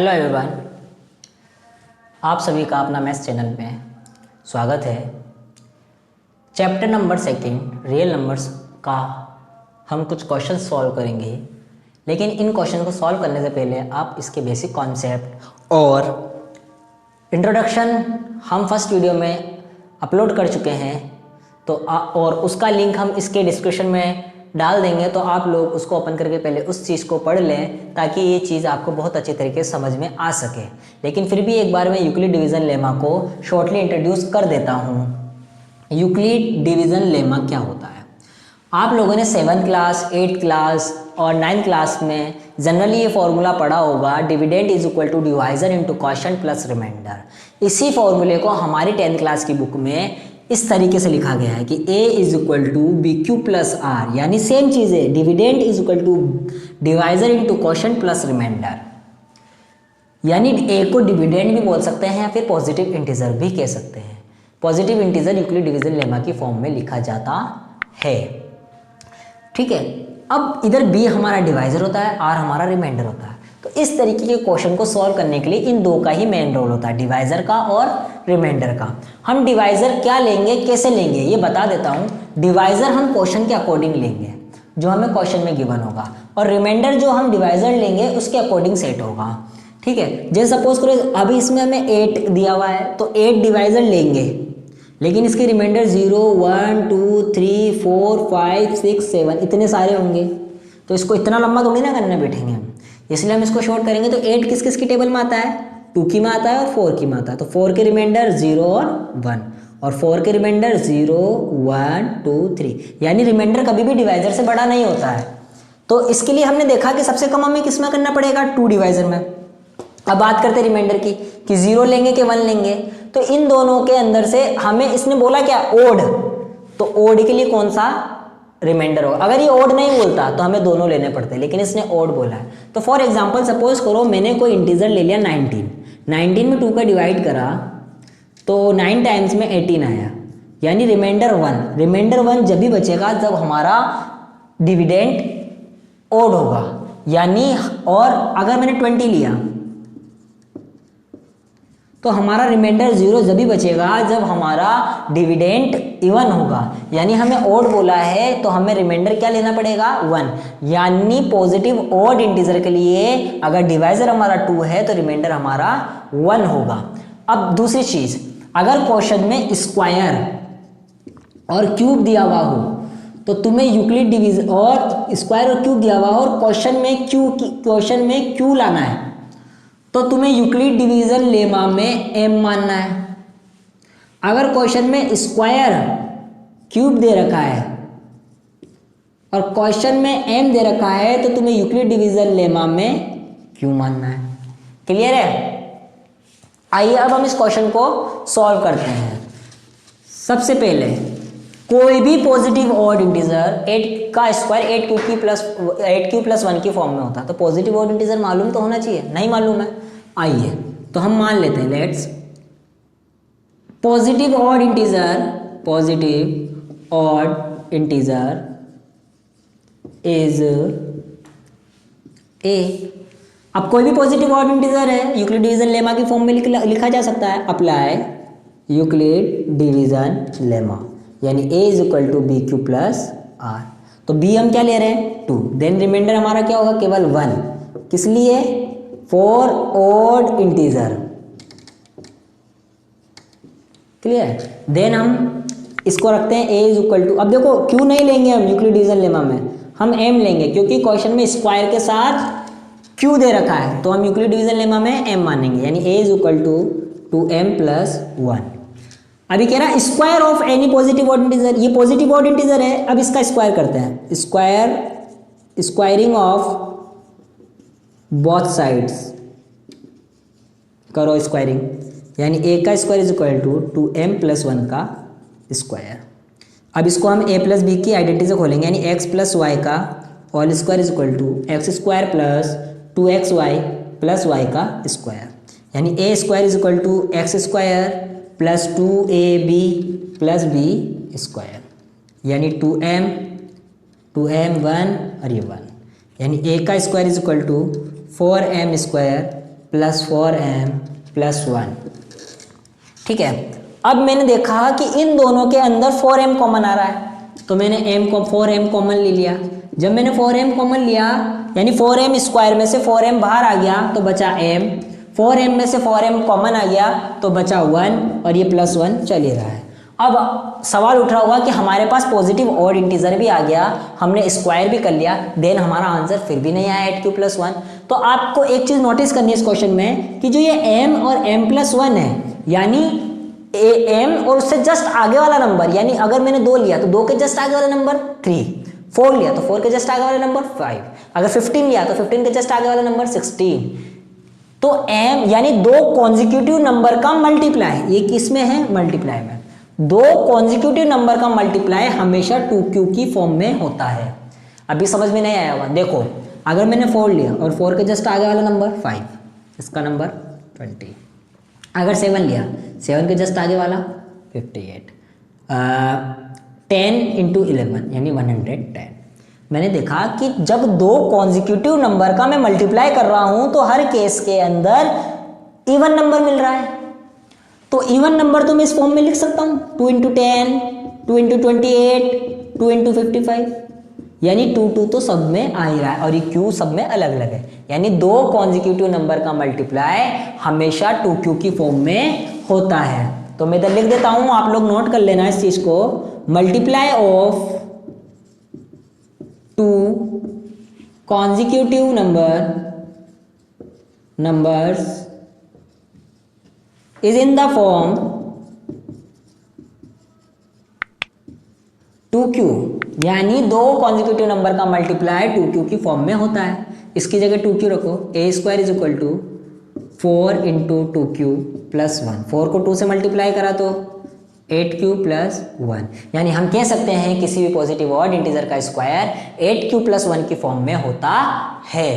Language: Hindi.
हेलो एवरीवन, आप सभी का अपना मैथ्स चैनल में स्वागत है। चैप्टर नंबर 2 रियल नंबर्स का हम कुछ क्वेश्चन सॉल्व करेंगे, लेकिन इन क्वेश्चन को सॉल्व करने से पहले आप इसके बेसिक कॉन्सेप्ट और इंट्रोडक्शन हम फर्स्ट वीडियो में अपलोड कर चुके हैं, तो और उसका लिंक हम इसके डिस्क्रिप्शन में डाल देंगे, तो आप लोग उसको ओपन करके पहले उस चीज़ को पढ़ लें ताकि ये चीज़ आपको बहुत अच्छे तरीके से समझ में आ सके। लेकिन फिर भी एक बार मैं यूक्लिड डिवीज़न लेमा को शॉर्टली इंट्रोड्यूस कर देता हूँ। यूक्लिड डिवीज़न लेमा क्या होता है? आप लोगों ने 7th क्लास, 8th क्लास और 9th क्लास में जनरली ये फॉर्मूला पढ़ा होगा, dividend is equal to divisor into quotient plus remainder. इसी फॉर्मूले को हमारी 10th क्लास की बुक में इस तरीके से लिखा गया है कि a is equal to B Q plus R, यानी सेम चीज़ है, dividend is equal to divisor into quotient plus remainder. यानी a को डिविडेंड भी बोल सकते हैं या फिर पॉजिटिव इंटीजर भी कह सकते हैं। Positive integer Euclid division lemma की फॉर्म में लिखा जाता है। ठीक है, अब इधर b हमारा डिवाइजर होता है, r हमारा रिमाइंडर होता है। तो इस तरीके के क्वेश्चन को सॉल्व करने के लिए इन दो का ही मेन रोल होता है, डिवाइजर का और रिमाइंडर का। हम डिवाइजर क्या लेंगे, कैसे लेंगे, ये बता देता हूँ। डिवाइजर हम क्वेश्चन के अकॉर्डिंग लेंगे जो हमें क्वेश्चन में गिवन होगा, और रिमाइंडर जो हम डिवाइजर लेंगे उसके अकॉर्डिंग सेट होगा। ठीक है, जैसे सपोज करो अभी इसमें हमें 8 दिया हुआ है, तो 8 डिवाइजर लेंगे, लेकिन इसके रिमाइंडर 0, 1, 2, 3, 4, 5, 6, 7 इतने सारे होंगे, तो इसको इतना लंबा थोड़ी ना करने बैठेंगे हम, इसलिए हम इसको शॉर्ट करेंगे। तो 8 किस किस की टेबल में आता है? 2 की में आता है और 4 की में आता है। तो 4 के रिमाइंडर 0 और 1, और 4 के रिमाइंडर 0, 1, 2, 3, यानी रिमाइंडर कभी भी डिवाइजर से बड़ा नहीं होता है। तो इसके लिए हमने देखा कि सबसे कम हमें किस में करना पड़ेगा? 2 डिवाइजर में। अब बात करते हैं रिमाइंडर की कि 0 लेंगे कि 1 लेंगे। तो इन दोनों के अंदर से हमें इसने बोला क्या? ओड। तो ओड के लिए कौन सा रिमाइंडर होगा? अगर ये ओड नहीं बोलता तो हमें दोनों लेने पड़ते, लेकिन इसने ओड बोला है। तो फॉर एग्जांपल सपोज करो मैंने कोई इंटीजर ले लिया 19 में 2 का डिवाइड करा तो 9 टाइम्स में 18 आया, यानी रिमाइंडर 1। रिमाइंडर 1 जब भी बचेगा जब हमारा डिविडेंड ओड होगा, यानी और अगर मैंने 20 लिया तो हमारा रिमाइंडर 0 जब भी बचेगा जब हमारा डिविडेंड इवन होगा, यानी हमें ओड बोला है तो हमें रिमाइंडर क्या लेना पड़ेगा? 1। यानी पॉजिटिव ओड इंटीजर के लिए अगर डिवाइजर हमारा 2 है तो रिमाइंडर हमारा 1 होगा। अब दूसरी चीज, अगर क्वेश्चन में स्क्वायर और क्यूब दिया हुआ हो तो तुम्हें यूक्लिड डिवीजन और स्क्वायर और क्यूब दिया हुआ हो और क्वेश्चन में क्यू लाना है, तो तुम्हें यूक्लिड डिवीजन लेमा में m मानना है। अगर क्वेश्चन में स्क्वायर क्यूब दे रखा है और क्वेश्चन में m दे रखा है तो तुम्हें यूक्लिड डिवीजन लेमा में q मानना है। क्लियर है? आइए अब हम इस क्वेश्चन को सॉल्व करते हैं। सबसे पहले कोई भी पॉजिटिव ऑड इंटीजर 8 का स्क्वायर 8 क्यू प्लस 1 की फॉर्म में होता है, तो पॉजिटिव ऑड इंटीजर मालूम तो होना चाहिए, नहीं मालूम है? आइए तो हम मान लेते हैं, let's positive odd integer is A. अब कोई भी पॉजिटिव ऑड इंटीजर है यूक्लिड डिवीजन लेमा की फॉर्म में लिखा जा सकता है। अप्लाई यूक्लिड डिवीजन लेमा, यानी a is equal to B Q plus R. तो b हम क्या ले रहे हैं? 2। देन रिमाइंडर हमारा क्या होगा? केवल 1। किस लिए? For odd integer. Clear? Then हम इसको रखते हैं a इज इक्वल टू, अब देखो q नहीं लेंगे हम यूक्लिड डिवीजन लेमा में, हम m लेंगे क्योंकि क्वेश्चन में स्क्वायर के साथ q दे रखा है, तो हम यूक्लिड डिवीजन लेमा में m मानेंगे, यानी a is equal to 2m plus 1। अभी कह रहा है square of any positive odd integer, ये पॉजिटिव ऑड इंटीजर है। अब इसका स्क्वायर करते हैं, स्क्वायरिंग ऑफ बोथ साइड्स करो स्क्वायरिंग, यानी a का square is equal to 2m plus 1 का स्क्वायर। अब इसको हम a प्लस बी की आइडेंटिटी से खोलेंगे, यानी x प्लस वाई का whole square is equal to X square plus 2xy plus y का स्क्वायर, यानी a square is equal to X square plus 2ab plus b square, यानी 2m 1 और ये 1, यानी a का square is equal to 4m square plus 4m plus 1। ठीक है, अब मैंने देखा कि इन दोनों के अंदर 4m कॉमन आ रहा है, तो मैंने 4m कॉमन ले लिया। जब मैंने 4m कॉमन लिया यानी 4m स्क्वायर में से 4m बाहर आ गया तो बचा m, 4m में से 4m कॉमन आ गया तो बचा 1 और ये प्लस 1 चल ही रहा है। अब सवाल उठ रहा हुआ कि हमारे पास पॉजिटिव ऑड इंटीजर भी आ गया, हमने स्क्वायर भी कर लिया, देन हमारा आंसर फिर भी नहीं आया 8q प्लस 1। तो आपको एक चीज नोटिस करनी है इस क्वेश्चन में कि जो ये m और m प्लस 1 है यानी m और उससे जस्ट आगे वाला नंबर, यानी अगर मैंने 2 लिया तो 2 के जस्ट आगे वाला नंबर 3, 4 लिया तो 4 के जस्ट आगे वाला नंबर 5, अगर 15 लिया तो 15 के जस्ट आगे वाला नंबर 16। तो m यानी 2 कॉन्जिक्यूटिव नंबर का मल्टीप्लाई, ये किस में है? मल्टीप्लाई में। 2 कॉन्जिक्यूटिव नंबर का मल्टीप्लाई हमेशा 2q की फॉर्म में होता है। अभी समझ में नहीं आया होगा, देखो अगर मैंने 4 लिया और 4 के जस्ट आगे वाला नंबर 5, इसका नंबर 20, अगर 7 लिया 7 के जस्ट आगे वाला 58, 10 इंटू 11 यानी 110। मैंने देखा कि जब 2 कॉन्जिक्यूटिव नंबर का मैं मल्टीप्लाई कर रहा हूं तो हर केस के अंदर इवन नंबर मिल रहा है। तो इवन नंबर तो मैं इस फॉर्म में लिख सकता हूं, 2 इंटू 10, 2 इंटू 28, 2 इंटू 55, यानी 2 तो सब में आ ही रहा है और ये q सब में अलग अलग है, यानी 2 कॉन्जिक्यूटिव नंबर का मल्टीप्लाई हमेशा 2q की फॉर्म में होता है। तो मैं इधर लिख देता हूं, आप लोग नोट कर लेना इस चीज को, multiply of 2 consecutive numbers is in the form 2q, यानी 2 कॉन्जिक्यूटिव नंबर का मल्टीप्लाई 2q की फॉर्म में होता है। इसकी जगह 2q रखो, a square is equal to 4 into 2q plus 1, 4 को 2 से मल्टीप्लाई करा तो 8q प्लस 1, यानी हम कह सकते हैं किसी भी पॉजिटिव ऑड इंटीजर का स्क्वायर 8q प्लस 1 की फॉर्म में होता है।